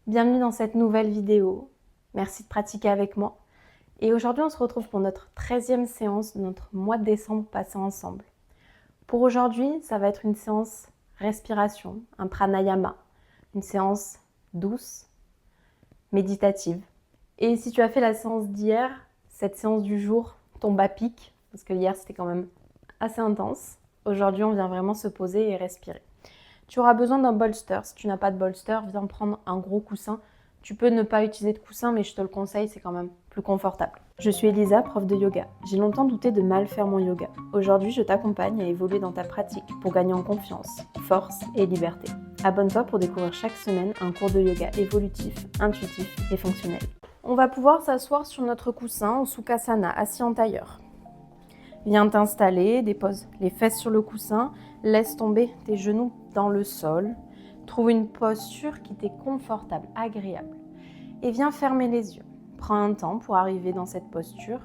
Bienvenue dans cette nouvelle vidéo. Merci de pratiquer avec moi. Et aujourd'hui, on se retrouve pour notre 13e séance de notre mois de décembre passé ensemble. Pour aujourd'hui, ça va être une séance respiration, un pranayama, une séance douce, méditative. Et si tu as fait la séance d'hier, cette séance du jour tombe à pic, parce que hier c'était quand même assez intense. Aujourd'hui, on vient vraiment se poser et respirer. Tu auras besoin d'un bolster. Si tu n'as pas de bolster, viens prendre un gros coussin. Tu peux ne pas utiliser de coussin, mais je te le conseille, c'est quand même plus confortable. Je suis Elisa, prof de yoga. J'ai longtemps douté de mal faire mon yoga. Aujourd'hui, je t'accompagne à évoluer dans ta pratique pour gagner en confiance, force et liberté. Abonne-toi pour découvrir chaque semaine un cours de yoga évolutif, intuitif et fonctionnel. On va pouvoir s'asseoir sur notre coussin en Sukhasana, assis en tailleur. Viens t'installer, dépose les fesses sur le coussin, laisse tomber tes genoux dans le sol. Trouve une posture qui t'est confortable, agréable. Et viens fermer les yeux. Prends un temps pour arriver dans cette posture.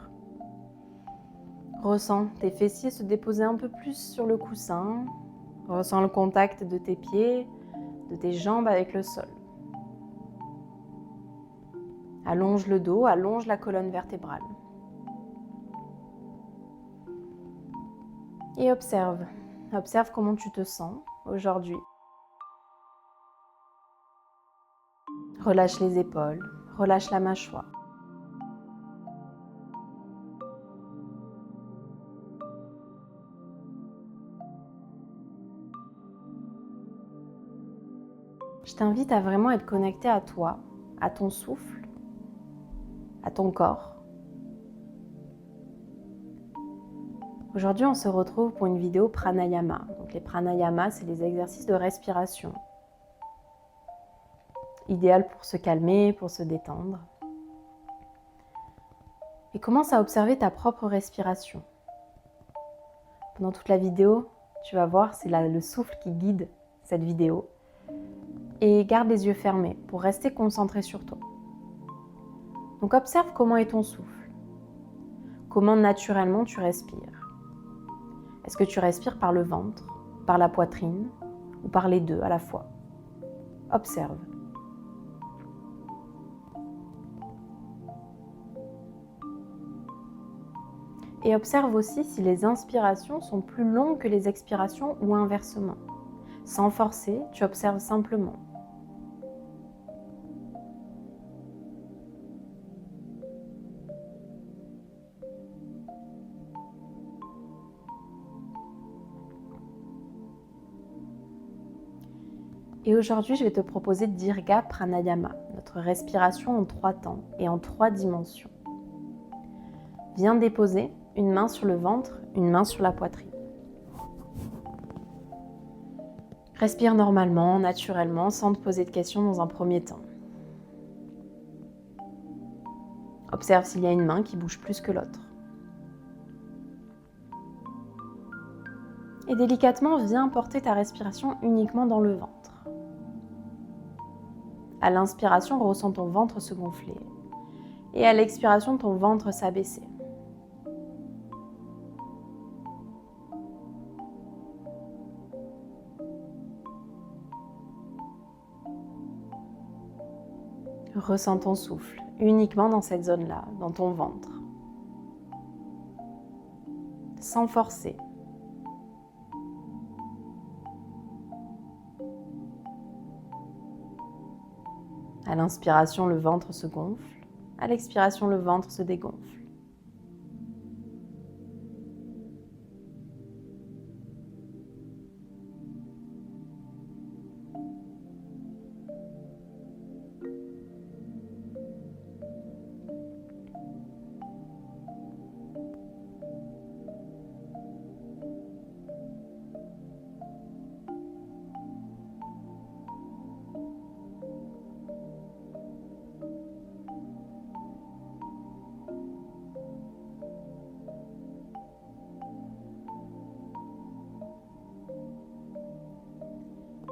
Ressens tes fessiers se déposer un peu plus sur le coussin. Ressens le contact de tes pieds, de tes jambes avec le sol. Allonge le dos, allonge la colonne vertébrale. Et observe. Observe comment tu te sens aujourd'hui. Relâche les épaules, relâche la mâchoire. Je t'invite à vraiment être connecté à toi, à ton souffle, à ton corps. Aujourd'hui, on se retrouve pour une vidéo pranayama. Donc les pranayamas, c'est les exercices de respiration. Idéal pour se calmer, pour se détendre. Et commence à observer ta propre respiration. Pendant toute la vidéo, tu vas voir, c'est le souffle qui guide cette vidéo. Et garde les yeux fermés pour rester concentré sur toi. Donc observe comment est ton souffle. Comment naturellement tu respires. Est-ce que tu respires par le ventre, par la poitrine ou par les deux à la fois? Observe. Et observe aussi si les inspirations sont plus longues que les expirations ou inversement. Sans forcer, tu observes simplement. Et aujourd'hui, je vais te proposer Dirga Pranayama, notre respiration en 3 temps et en 3 dimensions. Viens déposer une main sur le ventre, une main sur la poitrine. Respire normalement, naturellement, sans te poser de questions dans un premier temps. Observe s'il y a une main qui bouge plus que l'autre. Et délicatement, viens porter ta respiration uniquement dans le ventre. À l'inspiration, ressens ton ventre se gonfler. Et à l'expiration, ton ventre s'abaisser. Ressens ton souffle uniquement dans cette zone-là, dans ton ventre. Sans forcer. À l'inspiration, le ventre se gonfle. À l'expiration, le ventre se dégonfle.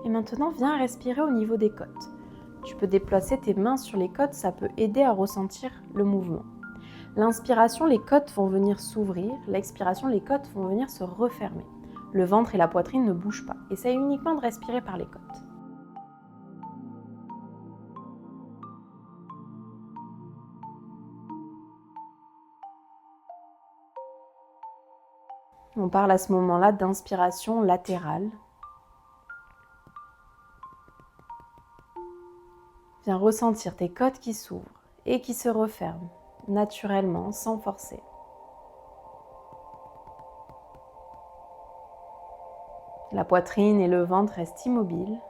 Et maintenant, viens respirer au niveau des côtes. Tu peux déplacer tes mains sur les côtes, ça peut aider à ressentir le mouvement. L'inspiration, les côtes vont venir s'ouvrir. L'expiration, les côtes vont venir se refermer. Le ventre et la poitrine ne bougent pas. Essaye uniquement de respirer par les côtes. On parle à ce moment-là d'inspiration latérale. Viens ressentir tes côtes qui s'ouvrent et qui se referment naturellement, sans forcer. La poitrine et le ventre restent immobiles.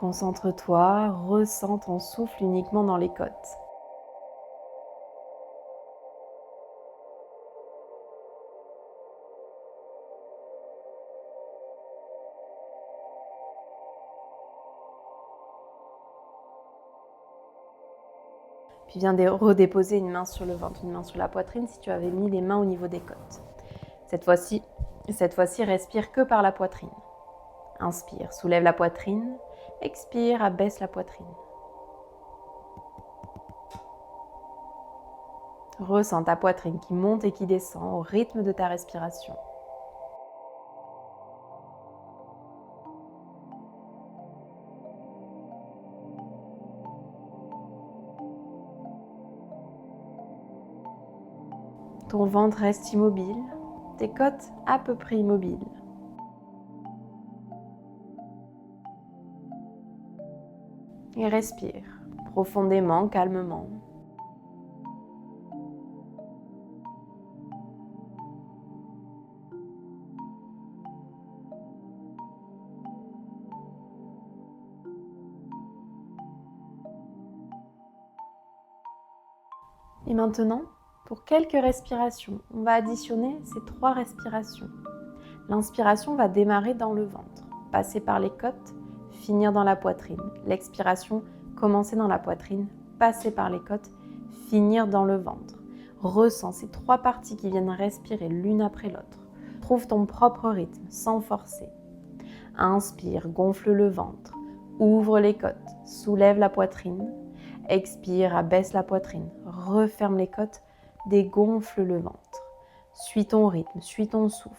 Concentre-toi, ressens ton souffle uniquement dans les côtes. Puis viens redéposer une main sur le ventre, une main sur la poitrine si tu avais mis les mains au niveau des côtes. Cette fois-ci, respire que par la poitrine. Inspire, soulève la poitrine. Expire, abaisse la poitrine. Ressens ta poitrine qui monte et qui descend au rythme de ta respiration. Ton ventre reste immobile, tes côtes à peu près immobiles. Et respire profondément, calmement. Et maintenant, pour quelques respirations, on va additionner ces 3 respirations. L'inspiration va démarrer dans le ventre, passer par les côtes, finir dans la poitrine. L'expiration, commencer dans la poitrine, passer par les côtes, finir dans le ventre. Ressens ces 3 parties qui viennent respirer l'une après l'autre. Trouve ton propre rythme, sans forcer. Inspire, gonfle le ventre, ouvre les côtes, soulève la poitrine. Expire, abaisse la poitrine, referme les côtes, dégonfle le ventre. Suis ton rythme, suis ton souffle.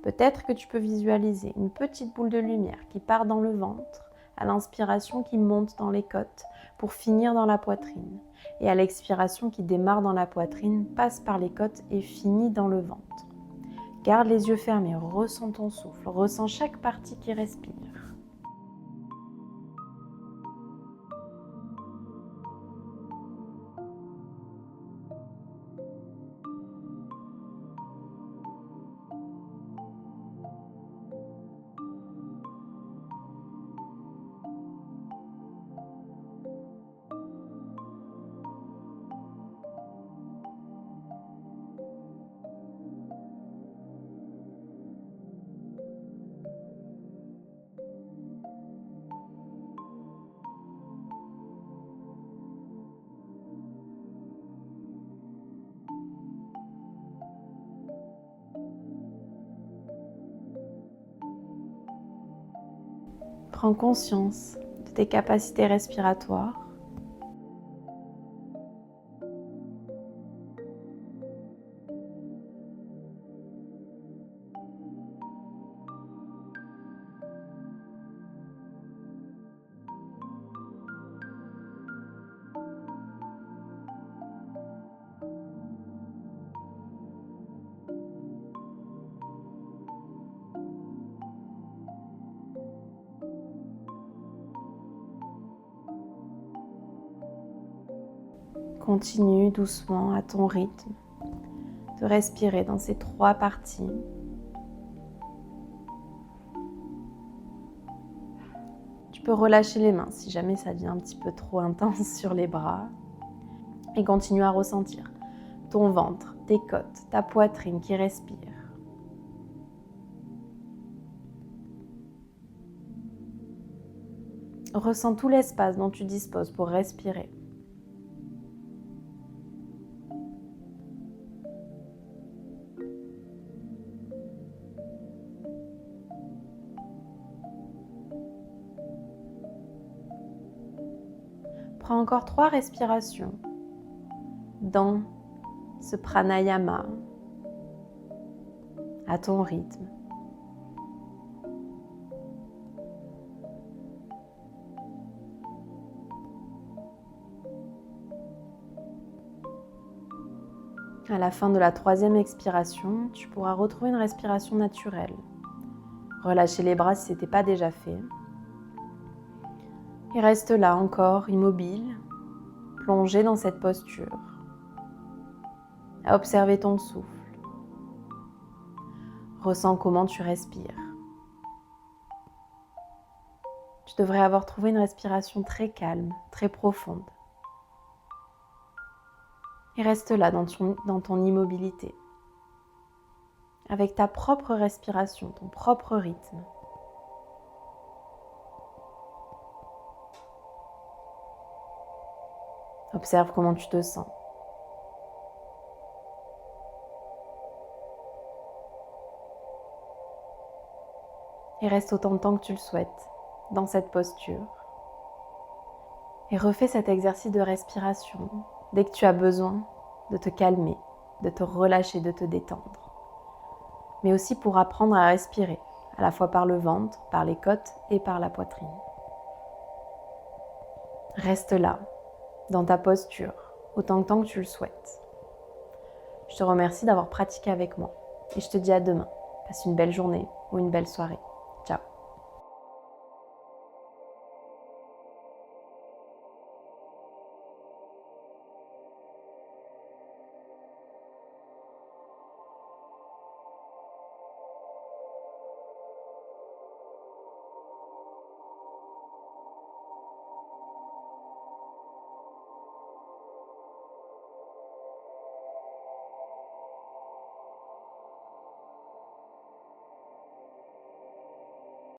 Peut-être que tu peux visualiser une petite boule de lumière qui part dans le ventre, à l'inspiration qui monte dans les côtes pour finir dans la poitrine. Et à l'expiration qui démarre dans la poitrine, passe par les côtes et finit dans le ventre. Garde les yeux fermés, ressens ton souffle, ressens chaque partie qui respire. Prends conscience de tes capacités respiratoires. Continue doucement à ton rythme de respirer dans ces 3 parties. Tu peux relâcher les mains si jamais ça devient un petit peu trop intense sur les bras. Et continue à ressentir ton ventre, tes côtes, ta poitrine qui respire. Ressens tout l'espace dont tu disposes pour respirer. Prends encore 3 respirations dans ce pranayama à ton rythme. À la fin de la 3e expiration, tu pourras retrouver une respiration naturelle. Relâcher les bras si ce n'était pas déjà fait. Et reste là encore, immobile, plongé dans cette posture, à observer ton souffle. Ressens comment tu respires. Tu devrais avoir trouvé une respiration très calme, très profonde. Et reste là dans ton immobilité, avec ta propre respiration, ton propre rythme. Observe comment tu te sens. Et reste autant de temps que tu le souhaites dans cette posture. Et refais cet exercice de respiration dès que tu as besoin de te calmer, de te relâcher, de te détendre. Mais aussi pour apprendre à respirer, à la fois par le ventre, par les côtes et par la poitrine. Reste là, dans ta posture, autant de temps que tu le souhaites. Je te remercie d'avoir pratiqué avec moi et je te dis à demain. Passe une belle journée ou une belle soirée.